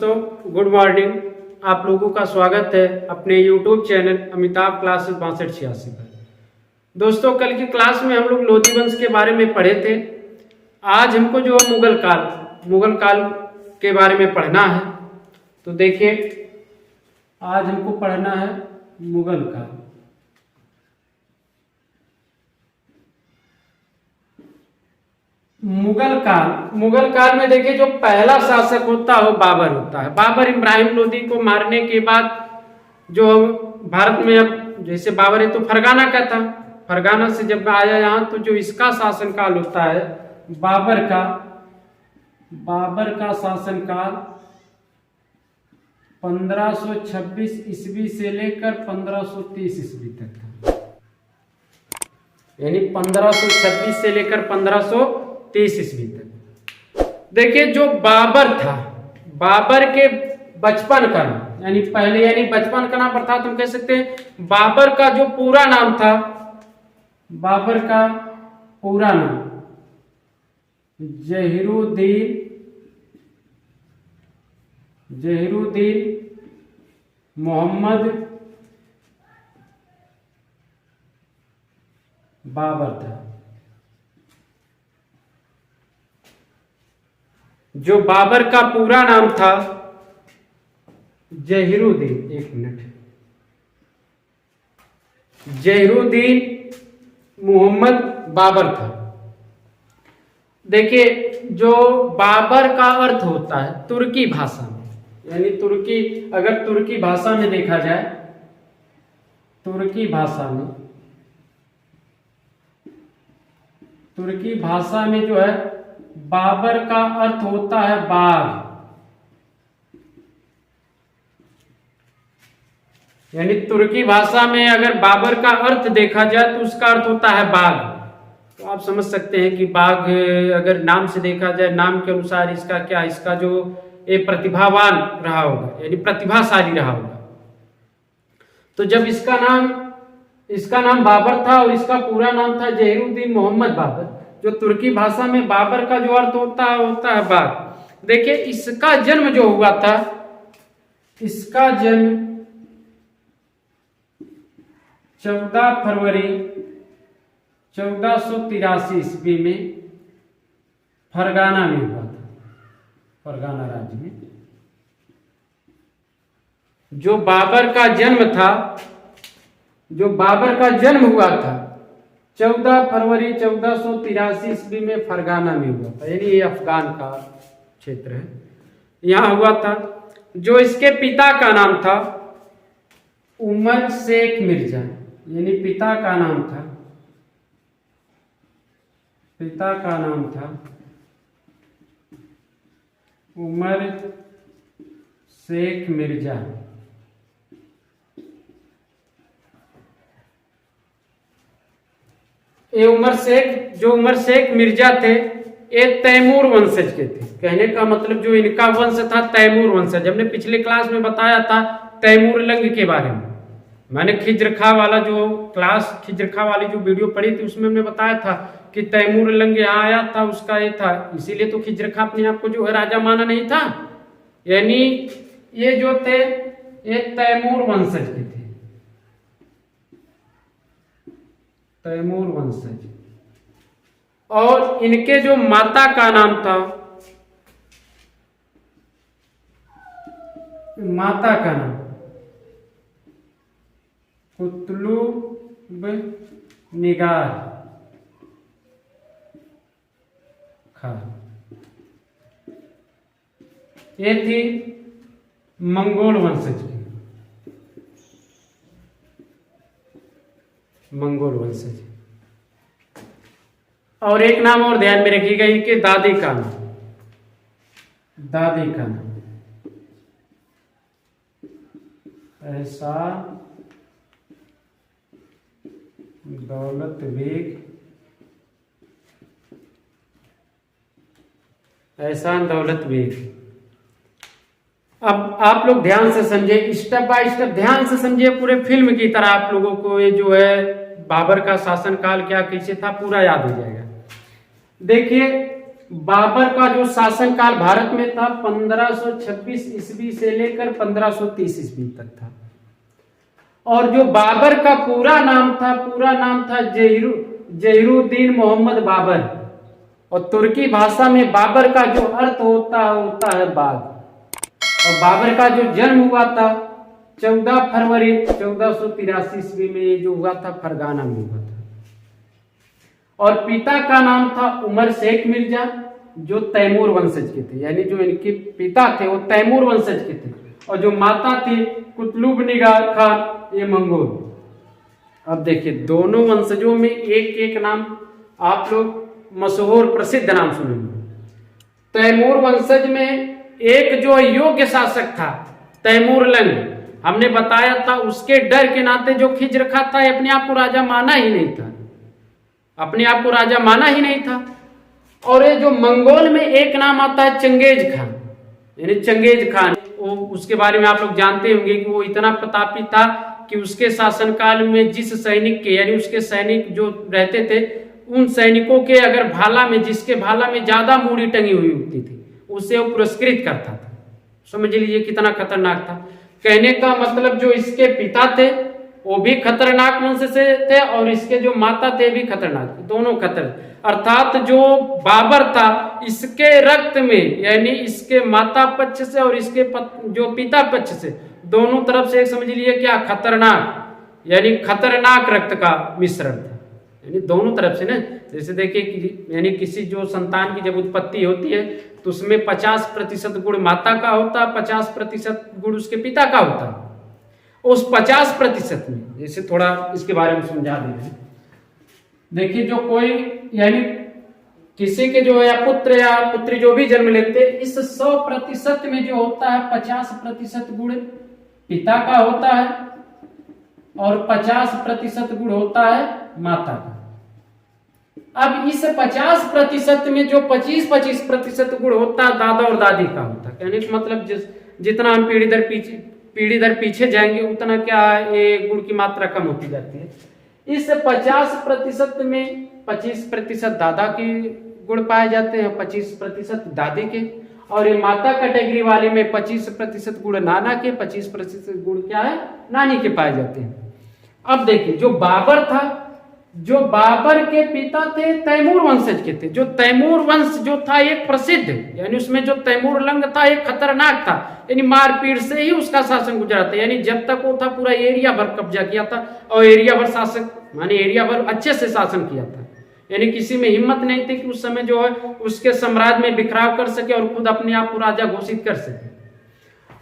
दोस्तों, good morning. आप लोगों का स्वागत है अपने YouTube चैनल अमिताभ क्लासेस 6286 पर। दोस्तों, कल की क्लास में हम लोग लोधी वंश के बारे में पढ़े थे। आज हमको जो मुगल काल के बारे में पढ़ना है। तो देखिए, आज हमको पढ़ना है मुगल काल। मुगल काल में देखिए, जो पहला शासक होता है वो बाबर होता है। बाबर इब्राहिम लोदी को मारने के बाद जो भारत में, अब जैसे बाबर है तो फरगाना का था, फरगाना से जब आया यहाँ, तो जो इसका शासनकाल होता है बाबर का शासनकाल 1526 ईस्वी से लेकर 1530 ईस्वी तक था। यानी 1526 से लेकर 1530 ईस्वी तक। देखिए, जो बाबर था, बाबर के बचपन का नाम, यानी बचपन का नाम अर्थात हम कह सकते हैं बाबर का जो पूरा नाम था, बाबर का पूरा नाम जहीरुद्दीन मोहम्मद बाबर था। जो बाबर का पूरा नाम था जहीरुद्दीन मोहम्मद बाबर था। देखिए, जो बाबर का अर्थ होता है तुर्की भाषा में, यानी अगर तुर्की भाषा में देखा जाए, तुर्की भाषा में जो है बाबर का अर्थ होता है बाघ। यानी तुर्की भाषा में अगर बाबर का अर्थ देखा जाए तो उसका अर्थ होता है बाघ। तो आप समझ सकते हैं कि बाघ अगर नाम से देखा जाए, नाम के अनुसार इसका जो ये प्रतिभावान रहा होगा, यानी प्रतिभाशाली रहा होगा। तो जब इसका नाम बाबर था और इसका पूरा नाम था जहीरुद्दीन मोहम्मद बाबर, जो तुर्की भाषा में बाबर का जो अर्थ होता है बाघ। देखिए, इसका जन्म जो हुआ था, इसका जन्म 14 फरवरी 1483 ईस्वी में फरगाना में हुआ था, फरगाना राज्य में। जो बाबर का जन्म हुआ था 14 फरवरी 1483 ईस्वी में फरगाना में हुआ था, यानी ये अफगान का क्षेत्र है, यहाँ हुआ था। जो इसके पिता का नाम था उमर शेख मिर्जा, यानी पिता का नाम था उमर शेख मिर्जा। ये उमर शेख मिर्जा थे, ये तैमूर वंशज के थे। कहने का मतलब जो इनका वंश था तैमूर वंशज। हमने पिछले क्लास में बताया था तैमूर लंग के बारे में। मैंने खिज्र खां वाली जो वीडियो पढ़ी थी उसमें हमने बताया था कि तैमूर लंग यहाँ आया था, उसका ये था। इसीलिए तो खिज्र खां अपने आप को जो है राजा माना नहीं था। यानी ये जो थे ये तैमूर वंशज के थे, तैमूर वंशज। और इनके जो माता का नाम था, कुतुब निगार खां, ये थी मंगोल वंशज की, और एक नाम और ध्यान में रखिएगा, इनके दादी का नाम एहसान दौलत बेग। अब आप लोग ध्यान से समझे, स्टेप बाय स्टेप ध्यान से समझिए, पूरे फिल्म की तरह आप लोगों को ये जो है बाबर का शासनकाल क्या कैसे था पूरा याद हो जाएगा। देखिए, बाबर का जो शासनकाल भारत में था 1526 ईस्वी से लेकर 1530 ईस्वी तक था। और जो बाबर का पूरा नाम था जहीरुद्दीन मोहम्मद बाबर। और तुर्की भाषा में बाबर का जो अर्थ होता है बाग। और बाबर का जो जन्म हुआ था 14 फरवरी 1483 ईस्वी में जो हुआ था फरगाना में हुआ था। और पिता का नाम था उमर शेख मिर्जा जो तैमूर वंशज के थे, यानी जो इनके पिता थे वो तैमूर वंशज के थे। और जो माता थी कुतलुब निगार खान ये मंगोल। अब देखिए दोनों वंशजों में एक एक नाम आप लोग मशहूर प्रसिद्ध नाम सुनेंगे। तैमूर वंशज में एक जो योग्य शासक था तैमूर लंग, हमने बताया था उसके डर के नाते जो खिज रखा था अपने आप को राजा माना ही नहीं था, अपने आप को राजा माना ही नहीं था। और ये जो मंगोल में एक नाम आता है चंगेज खान, यानी चंगेज खान, वो उसके बारे में आप लोग जानते होंगे कि वो इतना प्रतापी था कि उसके शासनकाल में जिस सैनिक के, यानी उसके सैनिक जो रहते थे उन सैनिकों के अगर भाला में, जिसके भाला में ज्यादा मूड़ी टंगी हुई होती थी उसे वो पुरस्कृत करता था। समझ लीजिए कितना खतरनाक था। कहने का मतलब जो इसके पिता थे वो भी खतरनाक वंश से थे और इसके जो माता थे भी खतरनाक, दोनों खतर। अर्थात जो बाबर था इसके रक्त में, यानी इसके माता पक्ष से और इसके जो पिता पक्ष से, दोनों तरफ से एक समझ लीजिए क्या खतरनाक, यानी खतरनाक रक्त का मिश्रण था, यानी दोनों तरफ से ना। जैसे देखिए यानी किसी जो संतान की जब उत्पत्ति होती है तो उसमें 50% गुण माता का होता, 50% गुण उसके पिता का होता। उस 50% में जैसे थोड़ा इसके बारे में समझा दे रहे हैं। देखिए जो कोई यानी किसी के जो है पुत्र या पुत्री जो भी जन्म लेते, इस 100% में जो होता है 50% गुण पिता का होता है और 50% गुण होता है माता का। अब इस 50% में जो 25% गुण होता है दादा और दादी का होता है। कहने का मतलब जितना हम पीढ़ी दर पीछे जाएंगे उतना क्या ये गुण की मात्रा कम होती जाती है। इस 50% में 25% दादा के गुण पाए जाते हैं, 25% दादी के। और ये माता कैटेगरी वाले में 25% गुण नाना के, 25% गुण क्या है नानी के पाए जाते हैं। अब देखिए जो बाबर था, जो बाबर के पिता थे तैमूर वंशज के थे। जो तैमूर वंश जो था एक प्रसिद्ध, यानी उसमें जो तैमूर लंग था एक खतरनाक था, यानी मारपीट से ही उसका शासन गुजरा था। यानी जब तक वो था पूरा एरिया भर कब्जा किया था और एरिया भर शासक माने एरिया भर अच्छे से शासन किया था। यानी किसी में हिम्मत नहीं थी कि उस समय जो है उसके साम्राज्य में बिखराव कर सके और खुद अपने आप को राजा घोषित कर सके।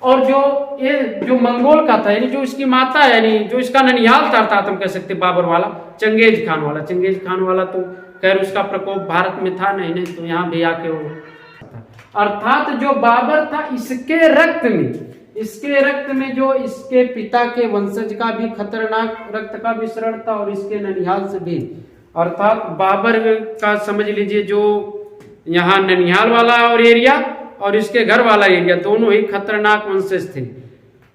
और जो मंगोल का था, यानी जो इसकी माता है, यानी जो इसका ननिहाल था अर्थात हम कह सकते बाबर वाला, चंगेज खान वाला तो खैर उसका प्रकोप भारत में था नहीं तो यहाँ भी आके वो अर्थात जो बाबर था इसके रक्त में जो इसके पिता के वंशज का भी खतरनाक रक्त का मिश्रण था और इसके ननिहाल से भी। अर्थात बाबर का समझ लीजिए जो यहाँ ननिहाल वाला और एरिया और इसके घर वाला एरिया दोनों ही खतरनाक वंशज थे।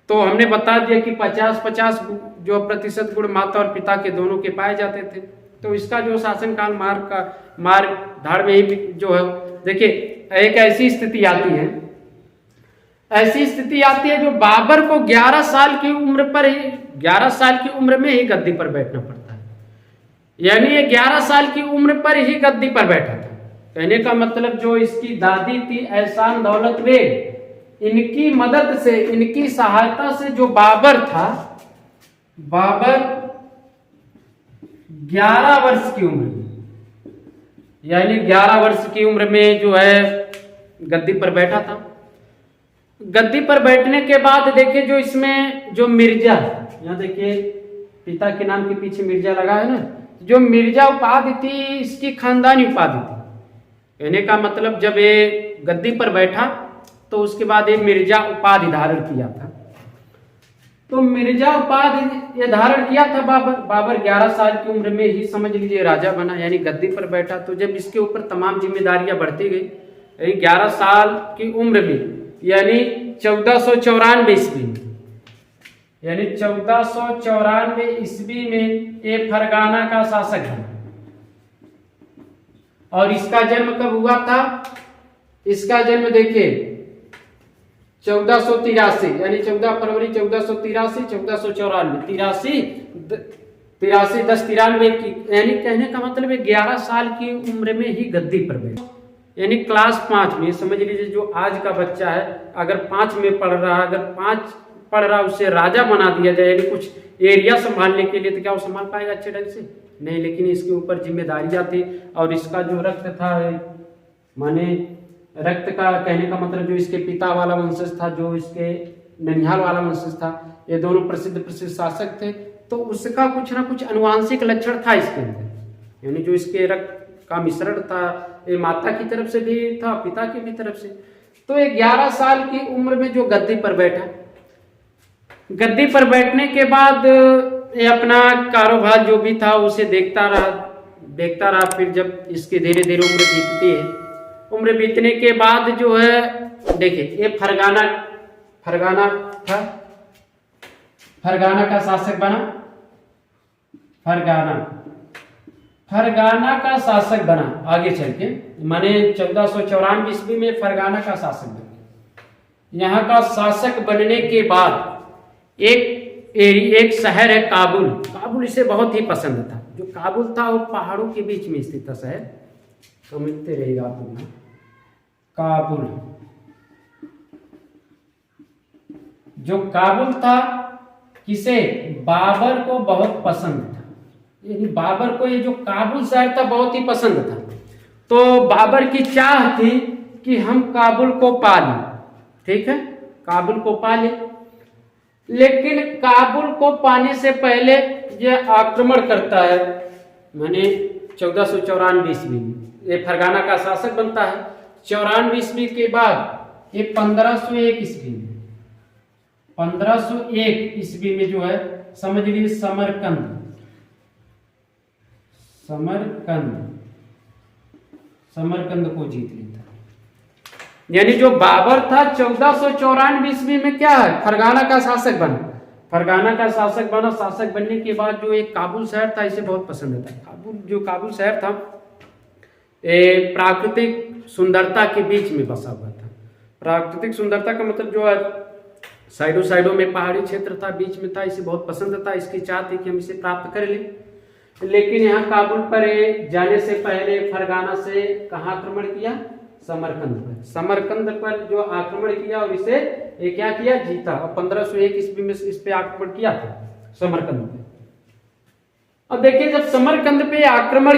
तो हमने बता दिया कि 50-50 जो प्रतिशत गुण माता और पिता के दोनों के पाए जाते थे। तो इसका जो शासनकाल मार धाड़ में ही जो है देखिए एक ऐसी स्थिति आती है जो बाबर को 11 साल की उम्र में ही गद्दी पर बैठना पड़ता है। यानी ये 11 साल की उम्र पर ही गद्दी पर बैठा था। कहने का मतलब जो इसकी दादी थी एहसान दौलत बेग, इनकी मदद से, इनकी सहायता से जो बाबर 11 वर्ष की उम्र में, यानी 11 वर्ष की उम्र में जो है गद्दी पर बैठा था। गद्दी पर बैठने के बाद देखिए जो इसमें जो मिर्जा, यहाँ देखिए पिता के नाम के पीछे मिर्जा लगा है ना, जो मिर्जा उपाधि थी इसकी खानदानी उपाधि थी। कहने का मतलब जब ये गद्दी पर बैठा तो उसके बाद ये मिर्जा उपाधि धारण किया था। तो मिर्जा उपाधि ये धारण किया था बाबर 11 साल की उम्र में ही समझ लीजिए राजा बना, यानी गद्दी पर बैठा। तो जब इसके ऊपर तमाम जिम्मेदारियां बढ़ती गई, यानी 11 साल की उम्र में, यानी 1494 ईस्वी में, यानी 1494 ईस्वी में ये फरगाना का शासक है। और इसका जन्म कब हुआ था? इसका जन्म देखिए 1483 यानी 14 फरवरी 1483, 1494, 83 1093 की, यानी कहने का मतलब 11 साल की उम्र में ही गद्दी पर बैठा, यानी क्लास 5 में। समझ लीजिए जो आज का बच्चा है अगर 5 में पढ़ रहा है, अगर 5 पढ़ रहा है, उसे राजा बना दिया जाए यानी कुछ एरिया संभालने के लिए, तो क्या वो संभाल पाएगा अच्छे ढंग से? नहीं। लेकिन इसके ऊपर जिम्मेदारियां थी और इसका जो रक्त था, माने रक्त का कहने का मतलब जो इसके पिता वाला वंशज था, जो इसके ननिहाल वाला वंशज था, ये दोनों प्रसिद्ध शासक थे, तो उसका कुछ ना कुछ अनुवांशिक लक्षण था इसके अंदर, यानी जो इसके रक्त का मिश्रण था, ये माता की तरफ से भी था, पिता की भी तरफ से। तो 11 साल की उम्र में जो गद्दी पर बैठा, गद्दी पर बैठने के बाद ये अपना कारोबार जो भी था उसे देखता रहा। फिर जब इसकी धीरे धीरे उम्र बीतती है, उम्र बीतने के बाद जो है देखिए ये फरगाना था, फरगाना का शासक बना, फरगाना का शासक बना आगे चल के, माने 1494 ईस्वी में फरगाना का शासक बना। यहाँ का शासक बनने के बाद एक शहर है काबुल, काबुल इसे बहुत ही पसंद था। जो काबुल था वो पहाड़ों के बीच में स्थित था शहर, समझते रहिएगा आप। काबुल, जो काबुल था किसे? बाबर को बहुत पसंद था, यानी बाबर को ये जो काबुल शहर था बहुत ही पसंद था। तो बाबर की चाह थी कि हम काबुल को पालें, ठीक है, काबुल को पालें। लेकिन काबुल को पाने से पहले यह आक्रमण करता है, माने 1494 ईस्वी में ये फरगाना का शासक बनता है। 94 ईस्वी के बाद ये 1501 ईस्वी में, 1501 ईस्वी में जो है समझ लीजिए समरकंद को जीत लेता है। यानी जो बाबर था 1494 ईस्वी में क्या है? फरगाना का शासक बना। फरगाना का शासक बना, शासक बनने के बाद जो एक काबुल शहर था इसे बहुत पसंद था। काबुल शहर था प्राकृतिक सुंदरता के बीच में बसा हुआ था। प्राकृतिक सुंदरता का मतलब जो है साइडों में पहाड़ी क्षेत्र था, बीच में था, इसे बहुत पसंद था। इसकी चाह थी कि हम इसे प्राप्त कर लें। लेकिन यहाँ काबुल पर जाने से पहले फरगाना से कहाँ आक्रमण किया? समरकंद पर जो आक्रमण किया और इसे ये क्या किया? जीता। और 1501 ईस्वी में इस पे आक्रमण किया था समरकंद पे। अब देखिए जब समरकंद पे आक्रमण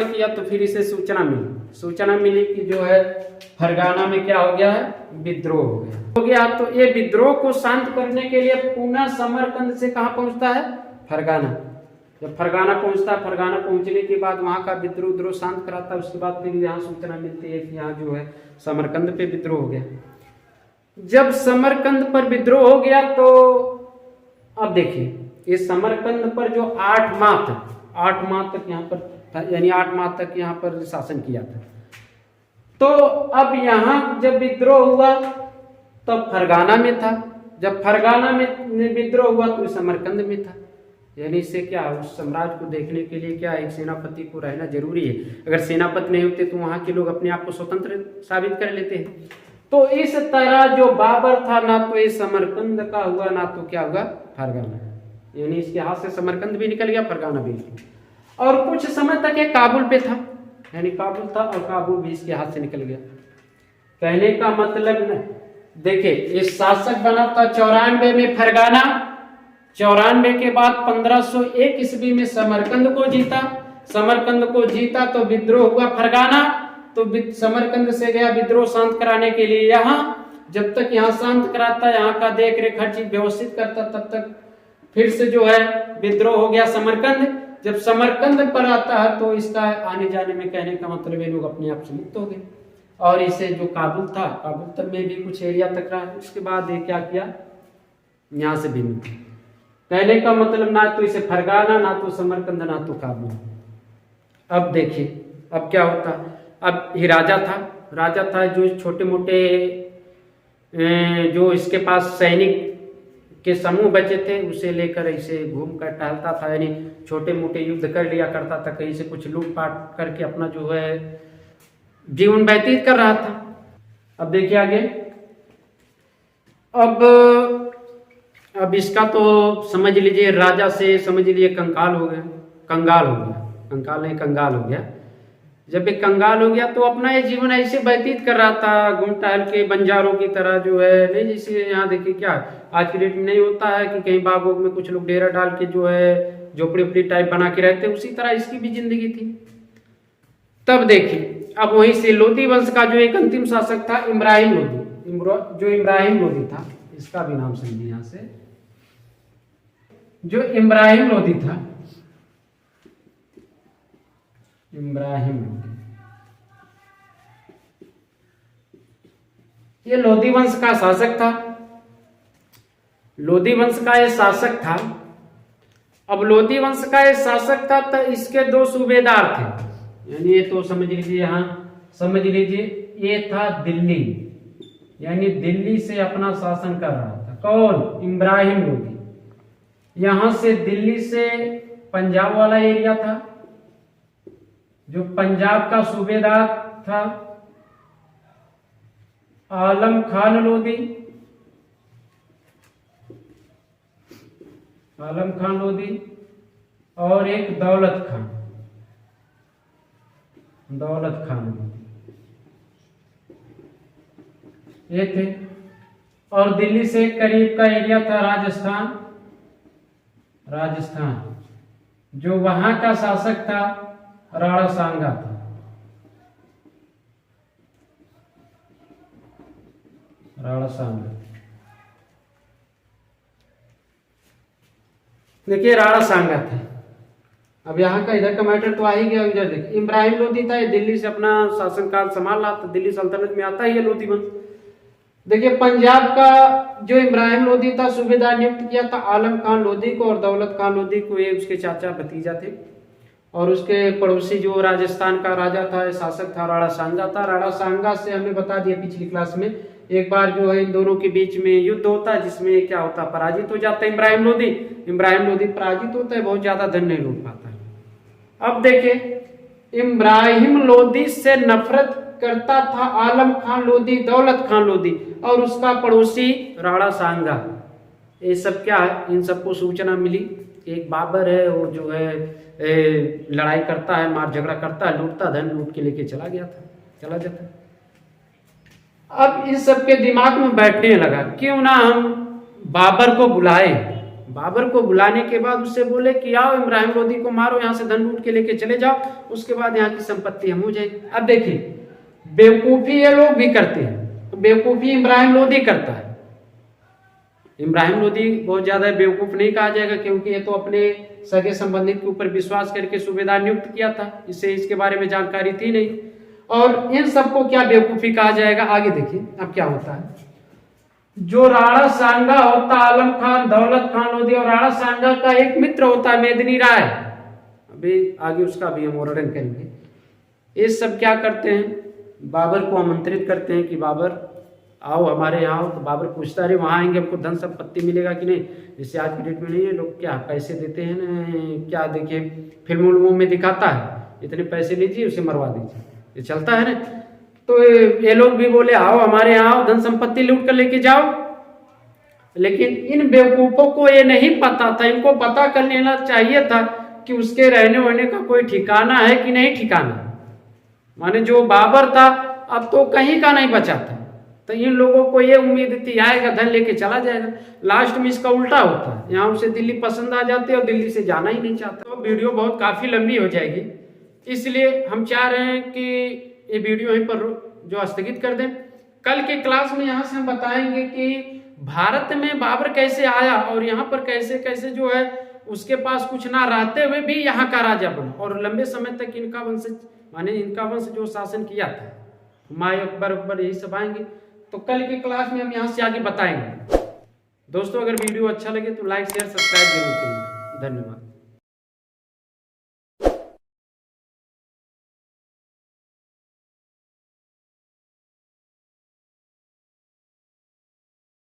किया तो फिर इसे सूचना मिली कि जो है फरगाना में क्या हो गया है? विद्रोह हो गया। तो ये विद्रोह को शांत करने के लिए पुनः समरकंद से कहाँ पहुंचता है? फरगाना। जब फरगाना पहुंचता, फरगाना पहुंचने के बाद वहां का विद्रोह शांत कराता, उसके बाद फिर यहाँ सूचना मिलती है कि यहाँ जो है समरकंद पे विद्रोह हो गया। जब समरकंद पर विद्रोह हो गया तो अब देखिए इस समरकंद पर जो 8 माह तक यहाँ पर था, यानी 8 माह तक यहाँ पर शासन किया था। तो अब यहाँ जब विद्रोह हुआ तब फरगाना में था, जब फरगाना में विद्रोह हुआ तो समरकंद में था। यानी इससे क्या, उस साम्राज्य को देखने के लिए क्या एक सेनापति को रहना जरूरी है। अगर सेनापति नहीं होते तो वहां के लोग अपने आप को स्वतंत्र साबित कर लेते हैं। तो इस तरह जो बाबर था ना तो ये समरकंद का हुआ, ना तो क्या हुआ? फरगाना। यानी इसके हाथ से समरकंद भी निकल गया, फरगाना भी निकल गया। और कुछ समय तक ये काबुल पे था, यानी काबुल था और काबुल भी इसके हाथ से निकल गया। कहने का मतलब देखिए इस शासक बना था 94 में फरगाना, 94 के बाद 1501 ईस्वी में समरकंद को जीता तो विद्रोह हुआ फरगाना। तो समरकंद से गया विद्रोह शांत कराने के लिए यहाँ। जब तक यहाँ शांत कराता, यहाँ का देख रेख हर चीज व्यवस्थित करता, तब तक फिर से जो है विद्रोह हो गया समरकंद। जब समरकंद पर आता है तो इसका आने जाने में कहने का मतलब ये लोग अपने आप से मुक्त हो गए। और इसे जो काबुल था, काबुल तक में भी कुछ एरिया तक रहा। उसके बाद ये क्या किया? यहाँ से भी मुक्त। कहने का मतलब ना तो इसे फरगाना, ना तो समरकंद, ना तो काबुल। अब देखिए अब क्या होता। अब ये राजा था जो छोटे मोटे जो इसके पास सैनिक के समूह बचे थे, उसे लेकर ऐसे घूम कर टहलता था, यानी छोटे मोटे युद्ध कर लिया करता था, कहीं से कुछ लूटपाट करके अपना जो है जीवन व्यतीत कर रहा था। अब देखिए आगे। अब इसका तो समझ लीजिए राजा से समझ लीजिए कंगाल हो गया, कंगाल हो गया। जब एक कंगाल हो गया तो अपना ये जीवन ऐसे व्यतीत कर रहा था, घूम टहल के बंजारों की तरह जो है, नहीं जैसे यहाँ देखिए क्या आज की डेट में नहीं होता है कि कहीं बाग में कुछ लोग डेरा डाल के जो है झोपड़ी उपड़ी टाइप बना के रहते, उसी तरह इसकी भी जिंदगी थी। तब देखिए अब वहीं से लोधी वंश का जो एक अंतिम शासक था इब्राहिम लोधी, जो इब्राहिम लोधी था, इसका भी नाम समझिए यहां से, जो इब्राहिम लोधी था, इब्राहिम लोधी, ये लोधी वंश का शासक था। लोधी वंश का ये शासक था। अब लोधी वंश का ये शासक था तो इसके दो सूबेदार थे, यानी ये तो समझ लीजिए, यहां समझ लीजिए ये था दिल्ली, यानी दिल्ली से अपना शासन कर रहा था। कौन? इब्राहिम लोधी। यहां से दिल्ली से पंजाब वाला एरिया था, जो पंजाब का सूबेदार था आलम खान लोधी, आलम खान लोधी, और एक दौलत खान लोधी, ये थे। और दिल्ली से करीब का एरिया था राजस्थान, जो वहां का शासक था राणा सांगा था। राणा सांगा, देखिए राणा सांगा था। अब यहाँ का इधर का मैटर तो आ ही गया। इधर देखिए इब्राहिम लोधी था, ये दिल्ली से अपना शासनकाल संभाल रहा था, दिल्ली सल्तनत में आता ही है लोधी वंश। देखिए पंजाब का जो इब्राहिम लोधी था सूबेदार नियुक्त किया था आलम खान लोधी को, और दौलत खान लोधी को, ये उसके चाचा भतीजा थे। और उसके पड़ोसी जो राजस्थान का राजा था, शासक था, राणा सांगा था। राणा सांगा से हमने बता दिया पिछली क्लास में, एक बार जो है इन दोनों के बीच में युद्ध होता है, जिसमें क्या होता है, पराजित हो जाता है इब्राहिम लोधी। इब्राहिम लोधी पराजित होता है, बहुत ज्यादा धन नहीं लूट पाता है। अब देखिए इब्राहिम लोधी से नफरत करता था आलम खान लोधी, दौलत खान लोधी, और उसका पड़ोसी राणा सांगा। ये सब क्या है, इन सबको सूचना मिली, एक बाबर है वो जो है लड़ाई करता है, मार झगड़ा करता है, लूटता, धन लूट के लेके चला जाता। अब इन सब के दिमाग में बैठने लगा, क्यों ना हम बाबर को बुलाए। बाबर को बुलाने के बाद उससे बोले कि आओ इब्राहिम लोधी को मारो, यहाँ से धन लूट के लेके चले जाओ, उसके बाद यहाँ की संपत्ति हम हो जाएगी। अब देखिए बेवकूफी ये लोग भी करते हैं, तो बेवकूफी इब्राहिम लोधी करता है। इब्राहिम लोधी बहुत ज्यादा बेवकूफ नहीं कहा जाएगा, क्योंकि ये तो अपने सगे संबंधित के ऊपर विश्वास करके सूबेदार नियुक्त किया था, इसे इसके बारे में जानकारी थी नहीं। और इन सबको क्या बेवकूफी कहा जाएगा, आगे देखिए अब क्या होता है। जो राणा सांगा होता आलम खान, दौलत खान लोधी, और राणा सांगा का एक मित्र होता है मेदिनी राय, अभी आगे उसका भी हम वर्णन करेंगे। ये सब क्या करते हैं, बाबर को आमंत्रित करते हैं कि बाबर आओ हमारे यहाँ आओ। तो बाबर पूछता रहे वहाँ आएंगे हमको धन संपत्ति मिलेगा कि नहीं, जैसे आज की डेट में नहीं है, लोग क्या पैसे देते हैं ना, क्या देखिए फिल्मों में दिखाता है, इतने पैसे लीजिए उसे मरवा दीजिए, ये चलता है ना। तो ये लोग भी बोले आओ हमारे यहाँ आओ, धन संपत्ति लूट कर लेके जाओ। लेकिन इन बेवकूफों को ये नहीं पता था, इनको पता कर लेना चाहिए था कि उसके रहने वहने का कोई ठिकाना है कि नहीं ठिकाना। माने जो बाबर था अब तो कहीं का नहीं बचा था, तो इन लोगों को ये उम्मीद थी आएगा धन लेके चला जाएगा। लास्ट में इसका उल्टा होता है, यहाँ उसे दिल्ली पसंद आ जाते हैं और दिल्ली से जाना ही नहीं चाहता। तो वीडियो बहुत काफी लंबी हो जाएगी, इसलिए हम चाह रहे हैं कि ये वीडियो यहीं पर जो स्थगित कर दें। कल के क्लास में यहाँ से हम बताएंगे कि भारत में बाबर कैसे आया और यहाँ पर कैसे कैसे जो है उसके पास कुछ ना रहते हुए भी यहाँ का राजा बना, और लंबे समय तक इनका वंश जो शासन किया था, हुमायूं, अकबर, यही सब आएंगे। तो कल की क्लास में हम यहाँ से आगे बताएंगे। दोस्तों अगर वीडियो अच्छा लगे तो लाइक शेयर सब्सक्राइब जरूर करिए। धन्यवाद।